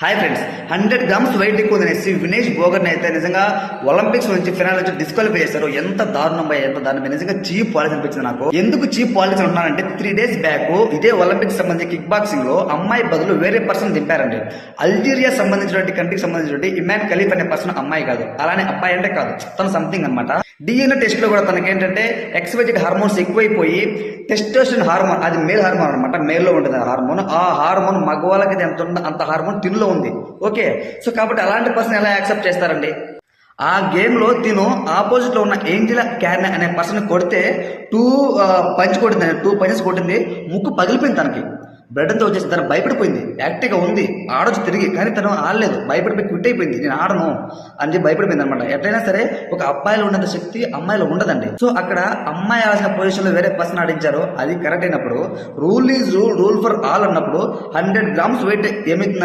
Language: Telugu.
హాయ్ ఫ్రెండ్స్, 100 గ్రామ్స్ వెయిట్ ఎక్కువ అనేసి వినేష్ భోగర్ని అయితే నిజంగా ఒలింపిక్స్ నుంచి ఫినాల్ నుంచి డిస్క్వాలిఫై చేశారు. ఎంత దారుణం ఎంత దారుణం, నిజంగా చీప్ పాలిటిక్స్ అనిపించింది నాకు. ఎందుకు చీప్ పాలిటిక్స్ ఉన్నానంటే 3 days బ్యాక్ ఇదే ఒలింపిక్స్ సంబంధించి కిక్ బాక్సింగ్ లో అమ్మాయి బదులు వేరే పర్సన్ దింపారండి. అల్జీరియా సంబంధించినటువంటి కంట్రీకి సంబంధించినటువంటి ఇమాన్ ఖలీఫ్ అనే పర్సన్ అమ్మాయి కాదు, అలానే అబ్బాయి అంటే కాదు, తను సంథింగ్ అనమాట. డిఎన్ఏ టెస్ట్ లో కూడా తనకి ఏంటంటే ఎక్స్పెక్టెడ్ హార్మోన్స్ ఎక్కువైపోయి టెస్టోస్టెరాన్ హార్మోన్, అది మేల్ హార్మోన్ అనమాట, మేల్లో ఉంటుంది హార్మోన్. ఆ హార్మోన్ మగవాళ్ళకి ఎంత ఉందో అంత హార్మోన్ తినులో ఉంది. ఓకే, సో కాబట్టి అలాంటి పర్సన్ ఎలా యాక్సెప్ట్ చేస్తారండి? ఆ గేమ్ లో తిను ఆపోజిట్ లో ఉన్న ఏంజిలా క్యార్నే అనే పర్సన్ కొడితే 2 పంచెస్ కొట్టింది, ముక్కు పగిలిపోయింది. తనకి బ్లడ్ అంతా వచ్చేసి తను భయపడిపోయింది. యాక్టివ్గా ఉంది, ఆడొచ్చు తిరిగి, కానీ తను ఆడలేదు, భయపడిపోయి క్విట్ అయిపోయింది. నేను ఆడను అని చెప్పి భయపడిపోయింది అనమాట. ఎట్లయినా సరే ఒక అబ్బాయిలో ఉన్నంత శక్తి అమ్మాయిలో ఉండదండి. సో అక్కడ అమ్మాయి ఆడాల్సిన పొజిషన్ లో వేరే పర్సన్ ఆడించారు, అది కరెక్ట్ అయినప్పుడు rule is rule for all అన్నప్పుడు 100 గ్రామ్స్ వెయిట్ ఏమైతుంది